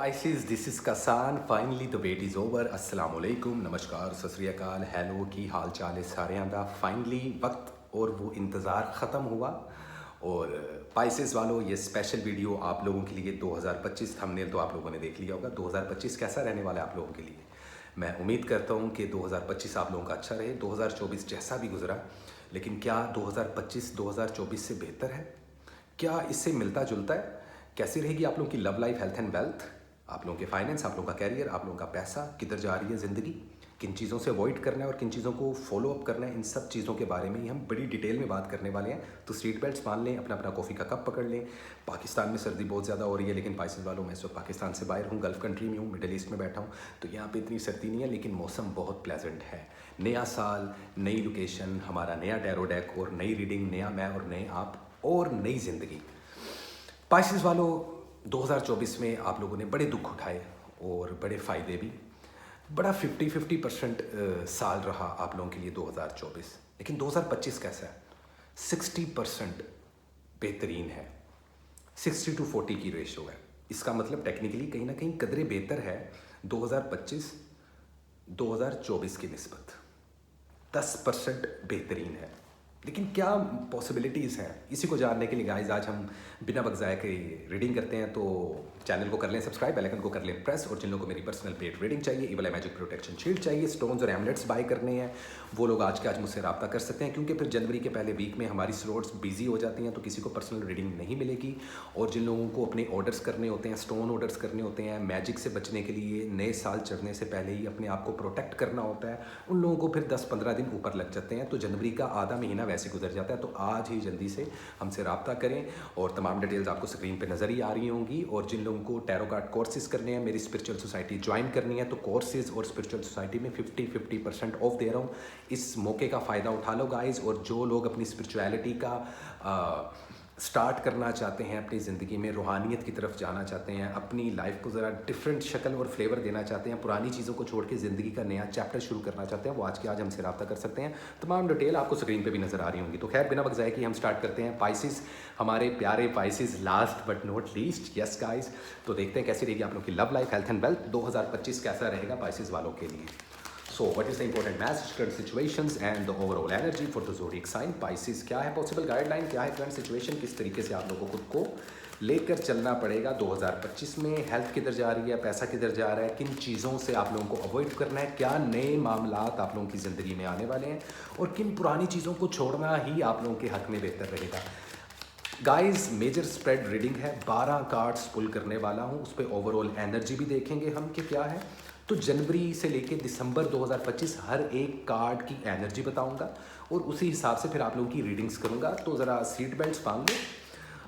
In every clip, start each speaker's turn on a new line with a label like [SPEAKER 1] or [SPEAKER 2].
[SPEAKER 1] Pisces, this is Kasan. Finally the wait is over. अस्सलाम वालेकुम, नमस्कार, सत श्री अकाल, हेलो, की हाल चाल है सारे दा। फाइनली वक्त और वो इंतज़ार ख़त्म हुआ। और पाइसेस वालों, ये स्पेशल वीडियो आप लोगों के लिए 2025 थंबनेल तो आप लोगों ने देख लिया होगा। 2025 कैसा रहने वाला है आप लोगों के लिए। मैं उम्मीद करता हूँ कि 2025 आप लोगों का अच्छा रहे। 2024 जैसा भी गुजरा, लेकिन क्या 2025 2024 से बेहतर है? क्या इससे मिलता जुलता है? कैसी रहेगी आप लोगों की love life, health and wealth, आप लोगों के फाइनेंस, आप लोगों का कैरियर, आप लोगों का पैसा, किधर जा रही है ज़िंदगी, किन चीज़ों से अवॉइड करना है और किन चीज़ों को फॉलो अप करना है, इन सब चीज़ों के बारे में ही हम बड़ी डिटेल में बात करने वाले हैं। तो सीट बेल्ट्स बांध लें, अपना अपना कॉफ़ी का कप पकड़ लें। पाकिस्तान में सर्दी बहुत ज़्यादा हो रही है, लेकिन पाइसेस वालों, मैं इस वक्त पाकिस्तान से बाहर हूँ, गल्फ़ कंट्री में हूँ, मिडल ईस्ट में बैठा हूँ। तो यहाँ पे इतनी सर्दी नहीं है, लेकिन मौसम बहुत प्लेजेंट है। नया साल, नई लोकेशन, हमारा नया टैरो डेक और नई रीडिंग, नया मैं और नए आप और नई ज़िंदगी। पाइसेस वालों, 2024 में आप लोगों ने बड़े दुख उठाए और बड़े फ़ायदे भी। बड़ा 50-50% साल रहा आप लोगों के लिए 2024। लेकिन 2025 कैसा है? 60% बेहतरीन है। 60-40 की रेशो है। इसका मतलब टेक्निकली कहीं ना कहीं कदरे बेहतर है 2025 2024 की निस्बत। 10% बेहतरीन है। लेकिन क्या पॉसिबिलिटीज़ हैं, इसी को जानने के लिए गाइस आज हम बिना वक्त ज़ाया के रीडिंग करते हैं। तो चैनल को कर लें सब्सक्राइब, बेल आइकन को कर लें प्रेस। और जिन लोगों को मेरी पर्सनल पेड रीडिंग चाहिए, इवल आई मैजिक प्रोटेक्शन शील्ड चाहिए, स्टोन्स और एमलेट्स बाय करने हैं, वो लोग आज के आज मुझसे रब्ता कर सकते हैं। क्योंकि फिर जनवरी के पहले वीक में हमारी स्लॉट्स बिजी हो जाती हैं, तो किसी को पर्सनल रीडिंग नहीं मिलेगी। और जिन लोगों को अपने ऑर्डर्स करने होते हैं, स्टोन ऑर्डर्स करने होते हैं, मैजिक से बचने के लिए नए साल चढ़ने से पहले ही अपने आप को प्रोटेक्ट करना होता है, उन लोगों को फिर 10-15 दिन ऊपर लग जाते हैं। तो जनवरी का आधा महीना वैसे गुजर जाता है। तो आज ही जल्दी से हमसे रब्ता करें। और तमाम डिटेल्स आपको स्क्रीन पे नज़र ही आ रही होंगी। और जिन लोगों को टैरो कार्ड कोर्सेज करने हैं, मेरी स्पिरिचुअल सोसाइटी ज्वाइन करनी है, तो कोर्सेज और स्पिरिचुअल सोसाइटी में 50% ऑफ दे रहा हूँ। इस मौके का फ़ायदा उठा लो गाइज। और जो लोग अपनी स्पिरिचुअलिटी का स्टार्ट करना चाहते हैं, अपनी ज़िंदगी में रूहानियत की तरफ जाना चाहते हैं, अपनी लाइफ को ज़रा डिफरेंट शक्ल और फ्लेवर देना चाहते हैं, पुरानी चीज़ों को छोड़ के ज़िंदगी का नया चैप्टर शुरू करना चाहते हैं, वो आज के आज हमसे रब्ता कर सकते हैं। तमाम डिटेल आपको स्क्रीन पे भी नज़र आ रही होंगी। तो खैर बिना वक्त ज़ाया कि हम स्टार्ट करते हैं। पाइसेस, हमारे प्यारे Pisces, last but not least, yes guys. तो देखते हैं कैसी रहेगी आप लोग की love life, health and wealth. 2025 कैसा रहेगा पाइसेस वालों के लिए। So, what is the important message, current situations and the overall energy for the zodiac sign Pisces? क्या है पॉसिबल गाइडलाइन, क्या है करंट सिचुएशन, किस तरीके से आप लोगों को खुद को लेकर चलना पड़ेगा 2025 में। हेल्थ किधर जा रही है, पैसा किधर जा रहा है, किन चीज़ों से आप लोगों को अवॉइड करना है, क्या नए मामलात आप लोगों की ज़िंदगी में आने वाले हैं, और किन पुरानी चीज़ों को छोड़ना ही आप लोगों के हक में बेहतर रहेगा। गाइस, मेजर स्प्रेड रीडिंग है, 12 कार्ड्स पुल करने वाला हूँ। उस पर ओवरऑल एनर्जी भी देखेंगे हम कि क्या है। तो जनवरी से लेके दिसंबर 2025 हर एक कार्ड की एनर्जी बताऊंगा और उसी हिसाब से फिर आप लोगों की रीडिंग्स करूंगा। तो ज़रा सीट बेल्ट्स बांध लो,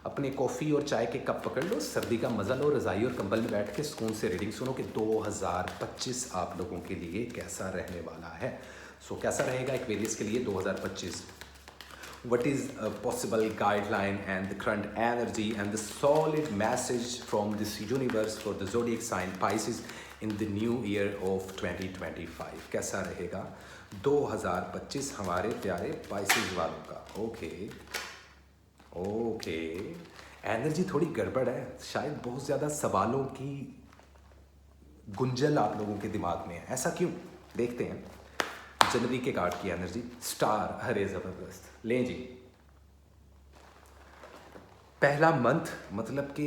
[SPEAKER 1] अपने कॉफ़ी और चाय के कप पकड़ लो, सर्दी का मज़ा लो, रज़ाई और कंबल में बैठ के सुकून से रीडिंग सुनो कि 2025 आप लोगों के लिए कैसा रहने वाला है। सो कैसा रहेगा एक वेरियस के लिए 2025। What is a possible guideline and the current energy and the solid message from this universe for the zodiac sign Pisces in the new year of 2025? कैसा रहेगा 2025 हमारे प्यारे Pisces वालों का। ओके एनर्जी थोड़ी गड़बड़ है, शायद बहुत ज़्यादा सवालों की गुंजल आप लोगों के दिमाग में है। ऐसा क्यों, देखते हैं। जनवरी के कार्ड की एनर्जी स्टार, अरे ज़बरदस्त। लें जी, पहला मंथ, मतलब कि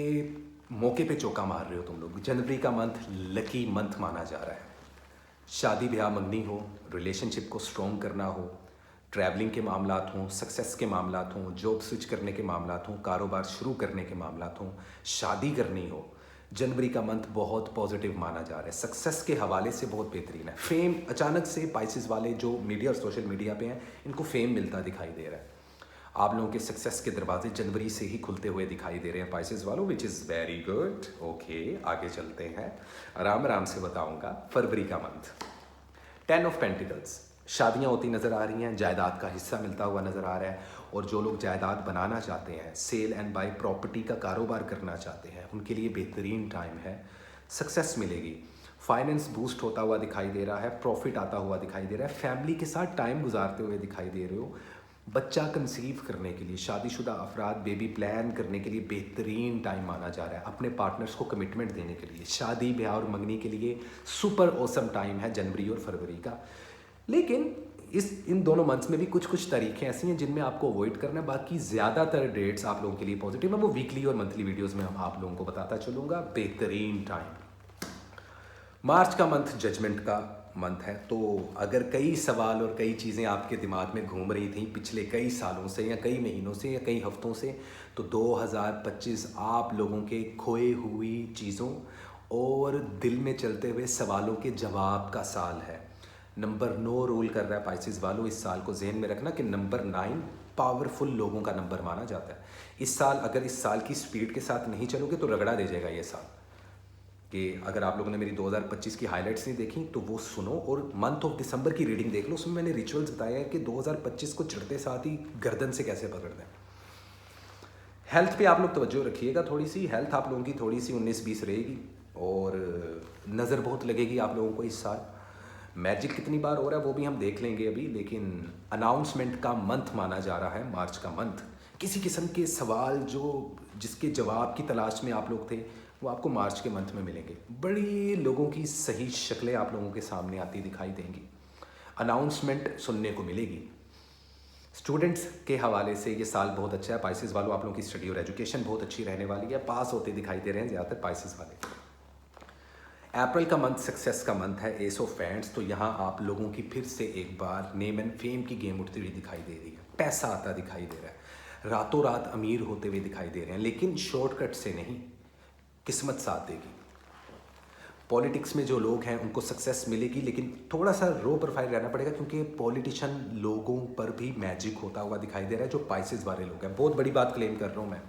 [SPEAKER 1] मौके पे चौका मार रहे हो तुम लोग। जनवरी का मंथ लकी मंथ माना जा रहा है। शादी ब्याह मंगनी हो, रिलेशनशिप को स्ट्रॉन्ग करना हो, ट्रैवलिंग के मामलात हों, सक्सेस के मामलात हों, जॉब स्विच करने के मामलात हों, कारोबार शुरू करने के मामलात हों, शादी करनी हो, जनवरी का मंथ बहुत पॉजिटिव माना जा रहा है। सक्सेस के हवाले से बहुत बेहतरीन है। फेम, अचानक से पाइसेस वाले जो मीडिया और सोशल मीडिया पे हैं, इनको फेम मिलता दिखाई दे रहा है। आप लोगों के सक्सेस के दरवाजे जनवरी से ही खुलते हुए दिखाई दे रहे हैं पाइसेस वालों, which is very good. Okay, आगे चलते हैं, आराम आराम से बताऊंगा। फरवरी का मंथ, 10 ऑफ पेंटिकल्स, शादियां होती नज़र आ रही हैं, जायदाद का हिस्सा मिलता हुआ नज़र आ रहा है। और जो लोग जायदाद बनाना चाहते हैं, सेल एंड बाय प्रॉपर्टी का कारोबार करना चाहते हैं, उनके लिए बेहतरीन टाइम है। सक्सेस मिलेगी, फाइनेंस बूस्ट होता हुआ दिखाई दे रहा है, प्रॉफिट आता हुआ दिखाई दे रहा है, फैमिली के साथ टाइम गुजारते हुए दिखाई दे रहे हो। बच्चा कंसीव करने के लिए, शादीशुदा अफराद बेबी प्लान करने के लिए बेहतरीन टाइम माना जा रहा है। अपने पार्टनर्स को कमिटमेंट देने के लिए, शादी ब्याह और मंगनी के लिए सुपर ऑसम टाइम है जनवरी और फरवरी का। लेकिन इन दोनों मंथ्स में भी कुछ कुछ तारीखें ऐसी हैं जिनमें आपको अवॉइड करना है। बाकी ज़्यादातर डेट्स आप लोगों के लिए पॉजिटिव है। वो वीकली और मंथली वीडियोज़ में हम आप लोगों को बताता चलूँगा। बेहतरीन टाइम। मार्च का मंथ जजमेंट का मंथ है। तो अगर कई सवाल और कई चीज़ें आपके दिमाग में घूम रही थी पिछले कई सालों से या कई महीनों से या कई हफ्तों से, तो 2025 आप लोगों के खोए हुई चीज़ों और दिल में चलते हुए सवालों के जवाब का साल है। नंबर 9 रूल कर रहा है पाइसेस वालों। इस साल को ज़हन में रखना कि नंबर 9 पावरफुल लोगों का नंबर माना जाता है। इस साल अगर इस साल की स्पीड के साथ नहीं चलोगे तो रगड़ा दे जाएगा ये साल। कि अगर आप लोगों ने मेरी 2025 की हाइलाइट्स नहीं देखी तो वो सुनो और मंथ ऑफ दिसंबर की रीडिंग देख लो। उसमें मैंने रिचुअल्स बताया है कि 2025 को चढ़ते साथ ही गर्दन से कैसे पकड़ दें। हेल्थ पे आप लोग तवज्जो रखिएगा थोड़ी सी। हेल्थ आप लोगों की थोड़ी सी 19-20 रहेगी और नज़र बहुत लगेगी आप लोगों को इस साल। मैजिक कितनी बार हो रहा है वो भी हम देख लेंगे अभी। लेकिन अनाउंसमेंट का मंथ माना जा रहा है मार्च का मंथ। किसी किस्म के सवाल जिसके जवाब की तलाश में आप लोग थे वो आपको मार्च के मंथ में मिलेंगे। बड़ी लोगों की सही शक्लें आप लोगों के सामने आती दिखाई देंगी। अनाउंसमेंट सुनने को मिलेगी। स्टूडेंट्स के हवाले से ये साल बहुत अच्छा है। पाइसेस वालों आप लोगों की स्टडी और एजुकेशन बहुत अच्छी रहने वाली है। पास होते दिखाई दे रहे हैं ज़्यादातर पाइसेस वाले। अप्रैल का मंथ सक्सेस का मंथ है। S of friends. तो यहाँ आप लोगों की फिर से एक बार नेम एंड फेम की गेम उठती हुई दिखाई दे रही है। पैसा आता दिखाई दे रहा है। रातों रात अमीर होते हुए दिखाई दे रहे हैं, लेकिन शॉर्टकट से नहीं, किस्मत साथ देगी। पॉलिटिक्स में जो लोग हैं उनको सक्सेस मिलेगी, लेकिन थोड़ा सा रो प्रोफाइल रहना पड़ेगा क्योंकि पॉलिटिशियन लोगों पर भी मैजिक होता हुआ दिखाई दे रहा है। जो पाइसेस वाले लोग हैं, बहुत बड़ी बात क्लेम कर रहा हूँ मैं,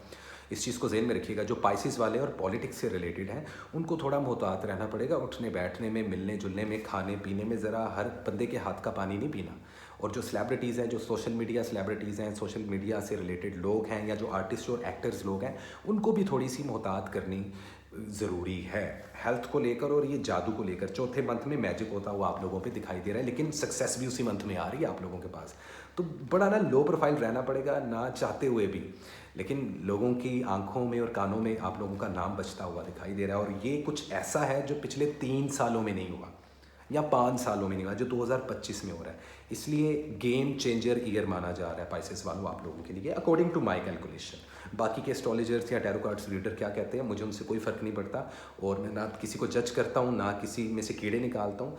[SPEAKER 1] इस चीज़ को ज़हन में रखिएगा। जो पाइसेस वाले और पॉलिटिक्स से रिलेटेड हैं उनको थोड़ा मोहतात रहना पड़ेगा। उठने बैठने में, मिलने जुलने में, खाने पीने में ज़रा हर बंदे के हाथ का पानी नहीं पीना। और जो सेलिब्रिटीज़ हैं, जो सोशल मीडिया सेलिब्रिटीज़ हैं, सोशल मीडिया से रिलेटेड लोग हैं, या जो आर्टिस्ट और एक्टर्स लोग हैं, उनको भी थोड़ी सी मोहतात करनी ज़रूरी है हेल्थ को लेकर और ये जादू को लेकर। चौथे मंथ में मैजिक होता हुआ आप लोगों पे दिखाई दे रहा है, लेकिन सक्सेस भी उसी मंथ में आ रही है आप लोगों के पास। तो बड़ा ना लो प्रोफाइल रहना पड़ेगा, ना चाहते हुए भी, लेकिन लोगों की आंखों में और कानों में आप लोगों का नाम बचता हुआ दिखाई दे रहा है। और ये कुछ ऐसा है जो पिछले 3 सालों में नहीं हुआ या 5 सालों में नहीं हुआ, जो 2025 में हो रहा है। इसलिए गेम चेंजर ईयर माना जा रहा है पाइसेस वालों आप लोगों के लिए, अकॉर्डिंग टू माई कैलकुलेशन। बाकी के एस्ट्रोलॉजर्स या टैरो कार्ड्स रीडर क्या कहते हैं, मुझे उनसे कोई फ़र्क नहीं पड़ता। और मैं ना किसी को जज करता हूँ, ना किसी में से कीड़े निकालता हूँ,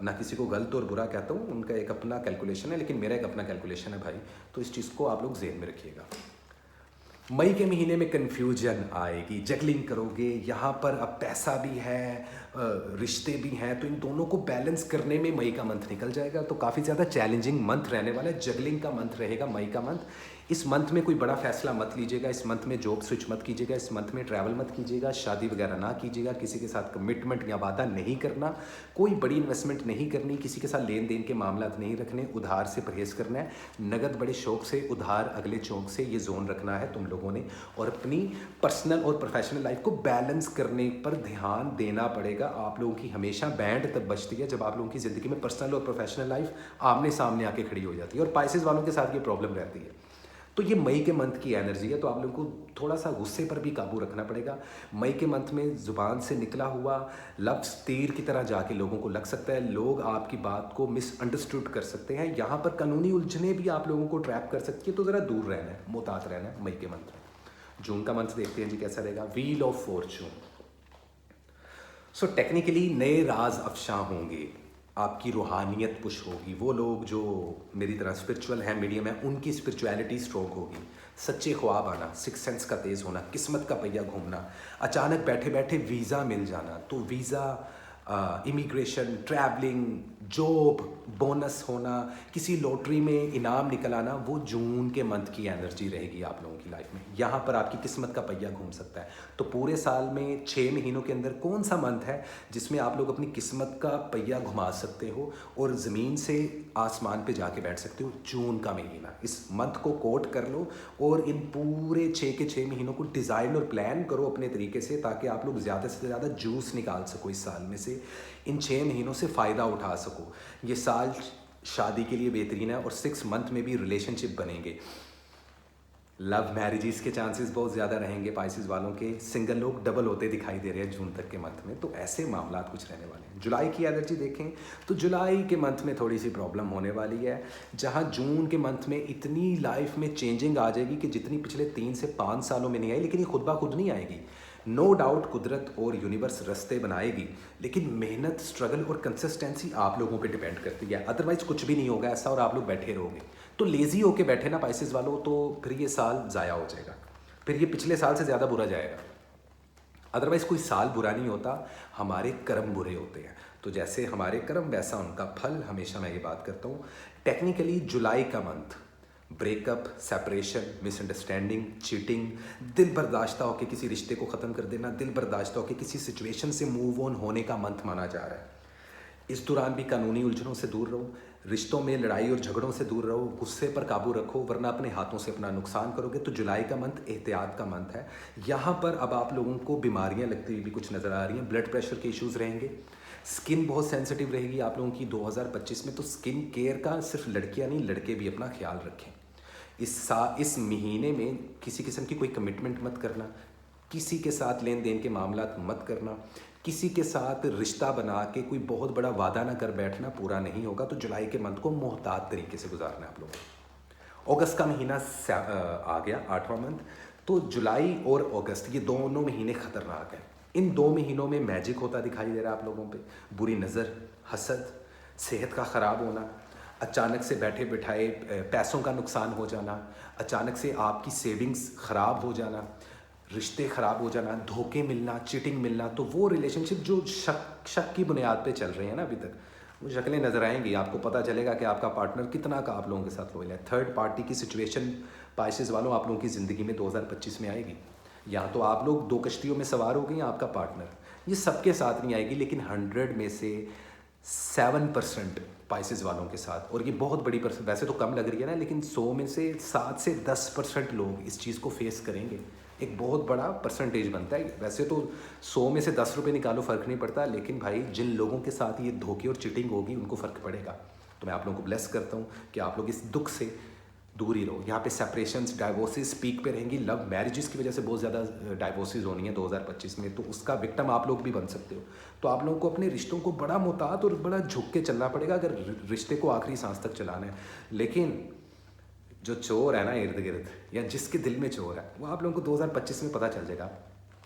[SPEAKER 1] ना किसी को गलत और बुरा कहता हूँ। उनका एक अपना कैलकुलेशन है, लेकिन मेरा एक अपना कैलकुलेशन है भाई। तो इस चीज़ को आप लोग ज़हन में रखिएगा। मई के महीने में कन्फ्यूजन आएगी, जगलिंग करोगे। यहाँ पर अब पैसा भी है, रिश्ते भी हैं, तो इन दोनों को बैलेंस करने में मई का मंथ निकल जाएगा। तो काफ़ी ज़्यादा चैलेंजिंग मंथ रहने वाला है, जगलिंग का मंथ रहेगा मई का मंथ। इस मंथ में कोई बड़ा फैसला मत लीजिएगा। इस मंथ में जॉब स्विच मत कीजिएगा। इस मंथ में ट्रैवल मत कीजिएगा। शादी वगैरह ना कीजिएगा। किसी के साथ कमिटमेंट या वादा नहीं करना। कोई बड़ी इन्वेस्टमेंट नहीं करनी। किसी के साथ लेन देन के मामला नहीं रखने। उधार से परहेज करना है। नगद बड़े शौक से, उधार अगले चौक से, ये जोन रखना है तुम लोगों ने। और अपनी पर्सनल और प्रोफेशनल लाइफ को बैलेंस करने पर ध्यान देना पड़ेगा। आप लोगों की हमेशा बैंड तब बजती है जब आप लोगों की ज़िंदगी में पर्सनल और प्रोफेशनल लाइफ आमने सामने आके खड़ी हो जाती है। और पाइसेस वालों के साथ ये प्रॉब्लम रहती है। तो ये मई के मंथ की एनर्जी है। तो आप लोगों को थोड़ा सा गुस्से पर भी काबू रखना पड़ेगा। मई के मंथ में ज़ुबान से निकला हुआ लफ्ज़ तीर की तरह जाके लोगों को लग सकता है। लोग आपकी बात को मिसअंडरस्टूड कर सकते हैं। यहाँ पर कानूनी उलझने भी आप लोगों को ट्रैप कर सकती है। तो ज़रा दूर रहना है, मोहतात रहना है मई के मंथ में। जून का मंथ देखते हैं जी कैसा रहेगा। Wheel of Fortune. So technically नए राज अफशा होंगे, आपकी रूहानियत पुश होगी। वो लोग जो मेरी तरह स्पिरिचुअल हैं, मीडियम है, उनकी स्पिरिचुअलिटी स्ट्रोंग होगी। सच्चे ख्वाब आना, सिक्स सेंस का तेज़ होना, किस्मत का पहिया घूमना, अचानक बैठे बैठे वीज़ा मिल जाना। तो visa, immigration, travelling, job, bonus होना, किसी लॉटरी में इनाम निकल आना, वो जून के मंथ की एनर्जी रहेगी आप लोगों की लाइफ में। यहाँ पर आपकी किस्मत का पहिया घूम सकता है। तो पूरे साल में 6 महीनों के अंदर कौन सा मंथ है जिसमें आप लोग अपनी किस्मत का पहिया घुमा सकते हो और ज़मीन से आसमान पे जाके बैठ सकते हो? जून का महीना। इस मंथ को कोट कर लो और इन पूरे 6 के 6 महीनों को डिज़ाइन और प्लान करो अपने तरीके से, ताकि आप लोग ज़्यादा से ज़्यादा जूस निकाल सको इस साल में से, इन 6 महीनों से फ़ायदा उठा सको। ये साल शादी के लिए बेहतरीन है और 6 मंथ में भी रिलेशनशिप बनेंगे। लव मैरिजेस के चांसेस बहुत ज़्यादा रहेंगे पाइसेस वालों के। सिंगल लोग डबल होते दिखाई दे रहे हैं जून तक के मंथ में, तो ऐसे मामला कुछ रहने वाले हैं। जुलाई की एनर्जी देखें तो जुलाई के मंथ में थोड़ी सी प्रॉब्लम होने वाली है, जहां जून के मंथ में इतनी लाइफ में चेंजिंग आ जाएगी कि जितनी पिछले 3 से 5 सालों में नहीं आई, लेकिन ये खुद ब खुद नहीं आएगी। नो डाउट कुदरत और यूनिवर्स रास्ते बनाएगी, लेकिन मेहनत, स्ट्रगल और कंसिस्टेंसी आप लोगों पे डिपेंड करती है। अदरवाइज कुछ भी नहीं होगा ऐसा और आप लोग बैठे रहोगे। तो लेज़ी होके बैठे ना पाइसेस वालों, तो फिर ये साल ज़ाया हो जाएगा, फिर ये पिछले साल से ज़्यादा बुरा जाएगा। अदरवाइज कोई साल बुरा नहीं होता, हमारे कर्म बुरे होते हैं। तो जैसे हमारे कर्म वैसा उनका फल, हमेशा मैं ये बात करता हूँ। टेक्निकली जुलाई का month breakup, separation, misunderstanding, cheating, दिल बर्दाश्त होकर किसी रिश्ते को ख़त्म कर देना, दिल बर्दाश्त होकर किसी सिचुएशन से मूव ऑन होने का मंथ माना जा रहा है। इस दौरान भी कानूनी उलझनों से दूर रहो, रिश्तों में लड़ाई और झगड़ों से दूर रहो, गुस्से पर काबू रखो, वरना अपने हाथों से अपना नुकसान करोगे। तो जुलाई का मंथ एहतियात का मंथ है। यहाँ पर अब आप लोगों को बीमारियाँ लगती हुई भी कुछ नज़र आ रही हैं। ब्लड प्रेशर के इश्यूज़ रहेंगे, स्किन बहुत सेंसिटिव रहेगी आप लोगों की 2025 में। तो स्किन केयर का सिर्फ लड़कियाँ नहीं, लड़के भी अपना ख्याल रखें। इस महीने में किसी किस्म की कोई कमिटमेंट मत करना, किसी के साथ लेन देन के मामला मत करना, किसी के साथ रिश्ता बना के कोई बहुत बड़ा वादा ना कर बैठना, पूरा नहीं होगा। तो जुलाई के मंथ को मोहतात तरीके से गुजारना है आप लोगों को। अगस्त का महीना आ गया, 8वां मंथ। तो जुलाई और अगस्त ये दोनों महीने ख़तरनाक हैं। इन 2 महीनों में मैजिक होता दिखाई दे रहा है आप लोगों पे। बुरी नज़र, हसद, सेहत का ख़राब होना, अचानक से बैठे बिठाए पैसों का नुकसान हो जाना, अचानक से आपकी सेविंग्स ख़राब हो जाना, रिश्ते ख़राब हो जाना, धोखे मिलना, चीटिंग मिलना। तो वो रिलेशनशिप जो शक की बुनियाद पे चल रहे हैं ना अभी तक, वो शक्लें नज़र आएंगी। आपको पता चलेगा कि आपका पार्टनर कितना का आप लोगों के साथ लॉयल है। थर्ड पार्टी की सिचुएशन पाइसेस वालों आप लोगों की ज़िंदगी में 2025 में आएगी। या तो आप लोग 2 कश्तियों में सवार हो गए या आपका पार्टनर। ये सबके साथ नहीं आएगी, लेकिन 100 में से 7% पाइसेस वालों के साथ। और ये बहुत बड़ी परसेंट, वैसे तो कम लग रही है ना, लेकिन 100 में से 7 से 10% लोग इस चीज़ को फेस करेंगे। एक बहुत बड़ा परसेंटेज बनता है। वैसे तो 100 में से 10 रुपये निकालो फ़र्क नहीं पड़ता, लेकिन भाई जिन लोगों के साथ ये धोखे और चीटिंग होगी उनको फ़र्क पड़ेगा। तो मैं आप लोगों को ब्लेस करता हूँ कि आप लोग इस दुख से दूर ही रहो। यहाँ पे सेपरेशंस, डाइवोर्सेस पीक पे रहेंगी। लव मैरिजेस की वजह से बहुत ज़्यादा डाइवोर्सेस होनी है 2025 में, तो उसका विक्टिम आप लोग भी बन सकते हो। तो आप लोगों को अपने रिश्तों को बड़ा मुहतात और बड़ा झुक के चलना पड़ेगा अगर रिश्ते को आखिरी सांस तक चलाना है। लेकिन जो चोर है ना इर्द गिर्द, या जिसके दिल में चोर है, वो आप लोगों को 2025 में पता चल जाएगा।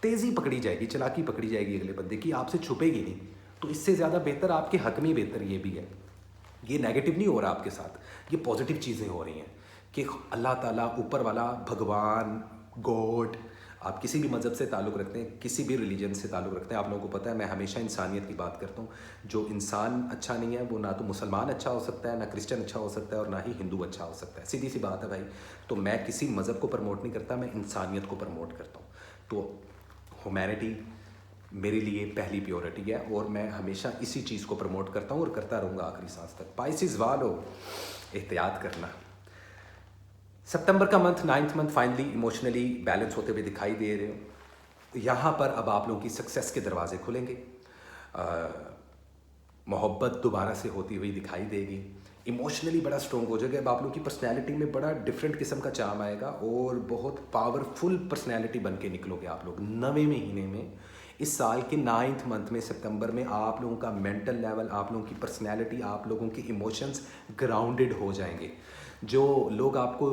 [SPEAKER 1] तेज़ी पकड़ी जाएगी, चालाकी पकड़ी जाएगी अगले बंदे की, आपसे छुपेगी नहीं। तो इससे ज़्यादा बेहतर, आपके हक में बेहतर ये भी है, ये नेगेटिव नहीं हो रहा आपके साथ, ये पॉजिटिव चीज़ें हो रही हैं कि अल्लाह ताला, ऊपर वाला, भगवान, गॉड, आप किसी भी मज़हब से ताल्लुक़ रखते हैं, किसी भी रिलीजन से ताल्लुक़ रखते हैं, आप लोगों को पता है मैं हमेशा इंसानियत की बात करता हूँ। जो इंसान अच्छा नहीं है वो ना तो मुसलमान अच्छा हो सकता है, ना क्रिश्चियन अच्छा हो सकता है, और ना ही हिंदू अच्छा हो सकता है। सीधी सी बात है भाई। तो मैं किसी मज़हब को प्रमोट नहीं करता, मैं इंसानियत को प्रमोट करता हूँ। तो ह्यूमैनिटी मेरे लिए पहली प्योरिटी है और मैं हमेशा इसी चीज़ को प्रमोट करता हूँ और करता रहूँगा आखिरी सांस तक। पाइसेस वालों, एहतियात करना। सितंबर का month, 9th month, finally emotionally balance होते हुए दिखाई दे रहे हो। यहाँ पर अब आप लोगों की सक्सेस के दरवाजे खुलेंगे, मोहब्बत दोबारा से होती हुई दिखाई देगी, इमोशनली बड़ा स्ट्रॉन्ग हो जाएगा। अब आप लोगों की पर्सनैलिटी में बड़ा डिफरेंट किस्म का चार्म आएगा और बहुत पावरफुल पर्सनैलिटी बन के निकलोगे आप लोग 9वें महीने में। इस साल के 9th मंथ में, सितंबर में, आप लोगों का मेंटल लेवल, आप लोगों की पर्सनैलिटी, आप लोगों के इमोशंस ग्राउंडेड हो जाएंगे। जो लोग आपको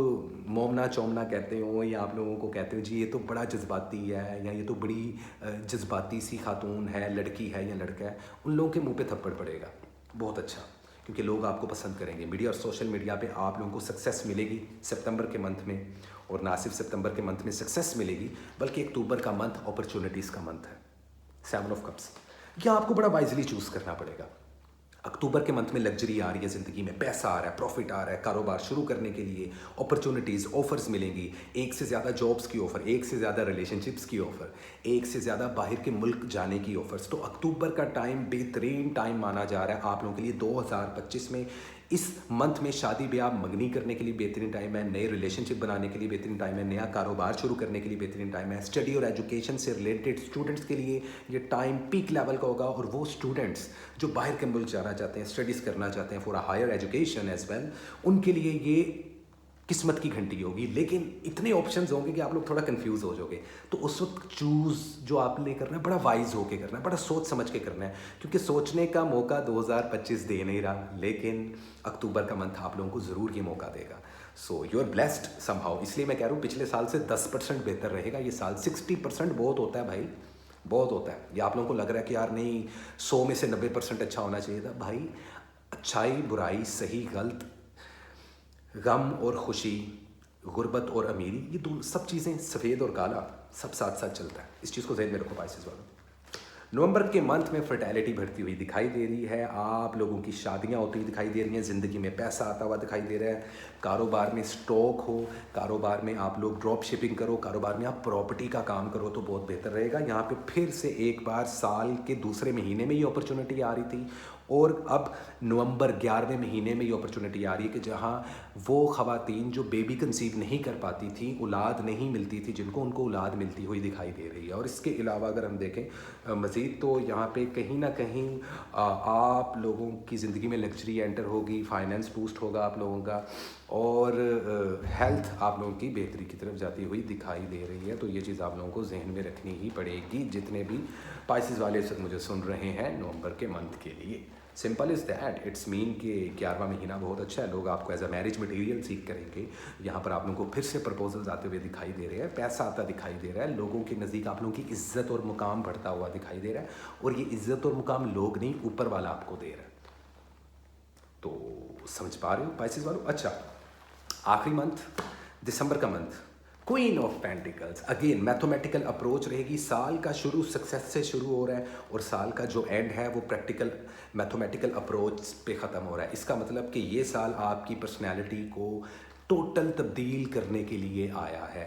[SPEAKER 1] मोमना चोमना कहते हो, या आप लोगों को कहते हो जी ये तो बड़ा जज्बाती है, या ये तो बड़ी जज्बाती सी खातून है, लड़की है या लड़का है, उन लोगों के मुंह पे थप्पड़ पड़ेगा। बहुत अच्छा, क्योंकि लोग आपको पसंद करेंगे। मीडिया और सोशल मीडिया पे आप लोगों को सक्सेस मिलेगी सितंबर के मंथ में। और ना सिर्फ सितंबर के मंथ में सक्सेस मिलेगी, बल्कि अक्टूबर का मंथ अपॉर्चुनिटीज़ का मंथ है। 7 ऑफ कप्स, यह आपको बड़ा वाइजली चूज़ करना पड़ेगा। अक्टूबर के मंथ में लग्जरी आ रही है ज़िंदगी में, पैसा आ रहा है, प्रॉफिट आ रहा है, कारोबार शुरू करने के लिए अपॉर्चुनिटीज़, ऑफर्स मिलेंगी। एक से ज़्यादा जॉब्स की ऑफ़र, एक से ज़्यादा रिलेशनशिप्स की ऑफ़र, एक से ज़्यादा बाहर के मुल्क जाने की ऑफ़र्स। तो अक्टूबर का टाइम बेहतरीन टाइम माना जा रहा है आप लोगों के लिए 2025 में। इस मंथ में शादी ब्याह मंगनी करने के लिए बेहतरीन टाइम है, नए रिलेशनशिप बनाने के लिए बेहतरीन टाइम है, नया कारोबार शुरू करने के लिए बेहतरीन टाइम है। स्टडी और एजुकेशन से रिलेटेड स्टूडेंट्स के लिए ये टाइम पीक लेवल का होगा, और वो स्टूडेंट्स जो बाहर के मुल्क जाना चाहते हैं, स्टडीज़ करना चाहते हैं for a higher education as well, उनके लिए ये किस्मत की घंटी होगी। लेकिन इतने ऑप्शंस होंगे कि आप लोग थोड़ा कंफ्यूज हो जाओगे। तो उस वक्त चूज़ जो आपने करना है बड़ा वाइज होके करना है, बड़ा सोच समझ के करना है, क्योंकि सोचने का मौका 2025 दे नहीं रहा, लेकिन अक्टूबर का मंथ आप लोगों को ज़रूर ये मौका देगा। So you are blessed somehow. इसलिए मैं कह रहा हूँ पिछले साल से 10% बेहतर रहेगा ये साल। 60% बहुत होता है भाई, बहुत होता है। ये आप लोगों को लग रहा है कि यार नहीं 100 में से 90% अच्छा होना चाहिए था। भाई अच्छाई बुराई, सही गलत, गम और खुशी, गुर्बत और अमीरी, ये दोनों सब चीज़ें, सफ़ेद और काला, सब साथ साथ चलता है। इस चीज़ को ज़हन में रखो पाइसेस वालों। नवंबर के मंथ में फर्टिलिटी बढ़ती हुई दिखाई दे रही है, आप लोगों की शादियां होती हुई दिखाई दे रही हैं, ज़िंदगी में पैसा आता हुआ दिखाई दे रहा है, कारोबार में स्टॉक हो, कारोबार में आप लोग ड्रॉप शिपिंग करो, कारोबार में आप प्रॉपर्टी का काम करो तो बहुत बेहतर रहेगा। यहाँ पे फिर से एक बार साल के दूसरे महीने में ये अपॉर्चुनिटी आ रही थी, और अब नवंबर 11वें महीने में ये अपॉर्चुनिटी आ रही है कि जहाँ वो ख़वातीन जो बेबी कंसीव नहीं कर पाती थी, औलाद नहीं मिलती थी, जिनको उनको औलाद मिलती हुई दिखाई दे रही है। और इसके अलावा अगर हम देखें मज़ीद, तो यहाँ पे कहीं ना कहीं आप लोगों की ज़िंदगी में लग्जरी एंटर होगी, फाइनेंस बूस्ट होगा आप लोगों का, और हेल्थ आप लोगों की बेहतरी की तरफ जाती हुई दिखाई दे रही है। तो ये चीज़ आप लोगों को जहन में रखनी ही पड़ेगी, जितने भी पाइसेस वाले इस वक्त मुझे सुन रहे हैं नवंबर के मंथ के लिए। Simple is that, it's mean कि 11वां महीना बहुत अच्छा है, लोग आपको एज अ मैरिज मटेरियल सीख करेंगे। यहाँ पर आप लोगों को फिर से प्रपोजल्स आते हुए दिखाई दे रहे हैं, पैसा आता दिखाई दे रहा है, लोगों के नज़दीक आप लोगों की इज्जत और मुकाम बढ़ता हुआ दिखाई दे रहा है, और ये इज्जत और मुकाम लोग नहीं, ऊपर वाला आपको दे रहा है। तो समझ पा रहे हो पाइसेस वालों। अच्छा, आखिरी मंथ दिसंबर का month, queen of pentacles, again mathematical approach रहेगी। साल का शुरू सक्सेस से शुरू हो रहा है, और साल का जो एंड है वो प्रैक्टिकल मैथमेटिकल अप्रोच पे ख़त्म हो रहा है। इसका मतलब कि ये साल आपकी पर्सनैलिटी को टोटल तब्दील करने के लिए आया है।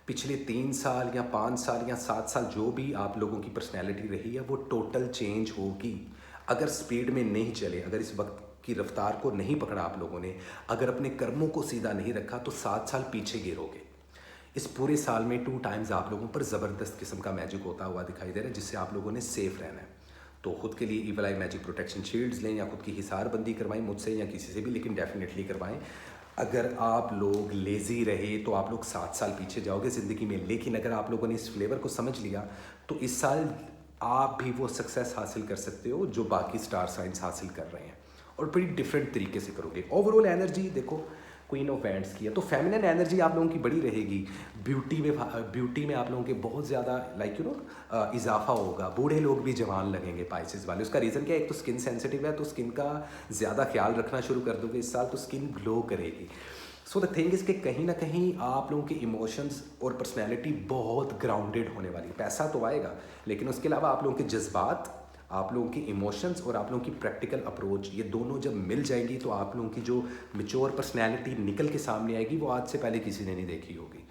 [SPEAKER 1] पिछले 3 साल या 5 साल या 7 साल जो भी आप लोगों की पर्सनैलिटी रही है वो टोटल चेंज होगी। अगर स्पीड में नहीं चले, अगर इस वक्त की रफ्तार को नहीं पकड़ा आप लोगों ने, अगर अपने कर्मों को सीधा नहीं रखा, तो 7 साल पीछे गिरोगे। इस पूरे साल में 2 टाइम्स आप लोगों पर ज़बरदस्त किस्म का मैजिक होता हुआ दिखाई दे रहा है, जिससे आप लोगों ने सेफ़ रहना है। तो खुद के लिए ईवल आई मैजिक प्रोटेक्शन शील्ड्स लें, या खुद की हिसारबंदी करवाएं मुझसे या किसी से भी, लेकिन डेफिनेटली करवाएं। अगर आप लोग लेज़ी रहे तो आप लोग 7 साल पीछे जाओगे ज़िंदगी में, लेकिन अगर आप लोगों ने इस फ्लेवर को समझ लिया तो इस साल आप भी वो सक्सेस हासिल कर सकते हो जो बाकी स्टार साइंस हासिल कर रहे हैं, और बड़ी डिफरेंट तरीके से करोगे। ओवरऑल एनर्जी देखो क्वीन ऑफ वैंड्स की है, तो फेमिनिन एनर्जी आप लोगों की बड़ी रहेगी। ब्यूटी में आप लोगों के बहुत ज़्यादा इजाफा होगा। बूढ़े लोग भी जवान लगेंगे पाइसेस वाले। उसका रीज़न क्या है? एक तो स्किन सेंसिटिव है, तो स्किन का ज़्यादा ख्याल रखना शुरू कर दोगे इस साल, तो स्किन ग्लो करेगी। सो द थिंग इज़ कि कहीं ना कहीं आप लोगों के इमोशंस और पर्सनैलिटी बहुत ग्राउंडेड होने वाली। पैसा तो आएगा, लेकिन उसके अलावा आप लोगों के जज्बात, आप लोगों की इमोशंस और आप लोगों की प्रैक्टिकल अप्रोच, ये दोनों जब मिल जाएंगी तो आप लोगों की जो मैच्योर पर्सनैलिटी निकल के सामने आएगी, वो आज से पहले किसी ने नहीं देखी होगी।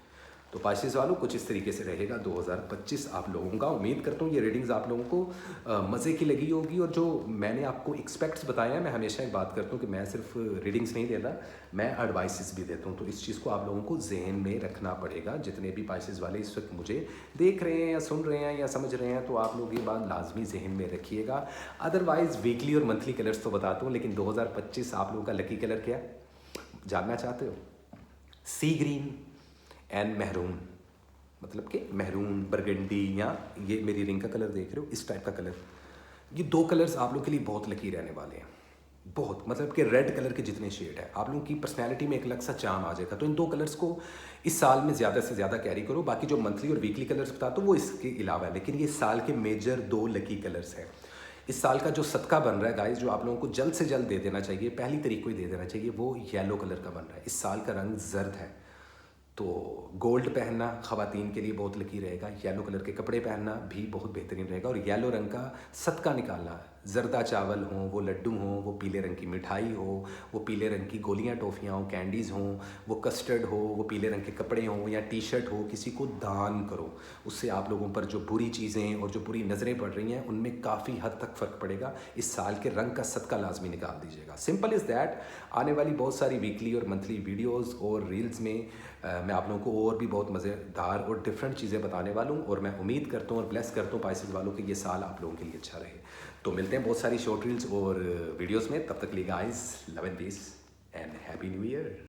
[SPEAKER 1] तो पाइसेस वालों कुछ इस तरीके से रहेगा 2025 आप लोगों का। उम्मीद करता हूँ ये रीडिंग्स आप लोगों को मज़े की लगी होगी, और जो मैंने आपको एक्सपेक्ट्स बताए हैं, मैं हमेशा एक बात करता हूँ कि मैं सिर्फ रीडिंग्स नहीं देता, मैं एडवाइसेस भी देता हूँ। तो इस चीज़ को आप लोगों को जहन में रखना पड़ेगा। जितने भी पाइसेस वाले इस वक्त मुझे देख रहे हैं या सुन रहे हैं या समझ रहे हैं, तो आप लोग ये बात लाजमी जहन में रखिएगा। अदरवाइज़ वीकली और मंथली कलर्स तो बताता हूँ, लेकिन 2025 आप लोगों का लकी कलर क्या जानना चाहते हो? सी ग्रीन एंड मेहरून, मतलब कि मेहरून बरगंडी, या ये मेरी रिंग का कलर देख रहे हो, इस टाइप का कलर। ये 2 कलर्स आप लोग के लिए बहुत लकी रहने वाले हैं। बहुत, मतलब कि रेड कलर के जितने शेड है, आप लोगों की पर्सनैलिटी में एक अलग सा चार्म आ जाएगा। तो इन 2 कलर्स को इस साल में ज़्यादा से ज़्यादा कैरी करो। बाकी जो मंथली और वीकली कलर्स बताता हूँ वो इसके अलावा है, लेकिन ये साल के मेजर 2 लकी कलर्स हैं। इस साल का जो सदका बन रहा है गाइस, जो आप लोगों को जल्द से जल्द दे देना चाहिए, पहली तारीख को ही दे देना चाहिए, वो येलो कलर का बन रहा है। इस साल का रंग जर्द है, तो गोल्ड पहनना ख़वातीन के लिए बहुत लकी रहेगा। येलो कलर के कपड़े पहनना भी बहुत बेहतरीन रहेगा, और येलो रंग का सदका निकालना ज़रदा चावल हों, वो लड्डू हों, वो पीले रंग की मिठाई हो, वो पीले रंग की गोलियाँ टॉफ़ियाँ हों, कैंडीज़ हों, वो कस्टर्ड हो, वो पीले रंग के कपड़े हों या टी शर्ट हो, किसी को दान करो। उससे आप लोगों पर जो बुरी चीज़ें और जो बुरी नज़रें पड़ रही हैं उनमें काफ़ी हद तक फ़र्क पड़ेगा। इस साल के रंग का सदका लाजमी निकाल दीजिएगा। Simple is that. आने वाली बहुत सारी वीकली और मंथली वीडियोज़ और रील्स में मैं आप लोगों को और भी बहुत मज़ेदार और डिफरेंट चीज़ें बताने वाला हूँ, और मैं उम्मीद करता हूँ और ब्लेस करता हूँ पाइसेस वालों कि ये साल आप लोगों के लिए अच्छा रहे। तो मिलते हैं बहुत सारी शॉर्ट रील्स और वीडियोस में। तब तक लिए guys, love and peace and happy new year.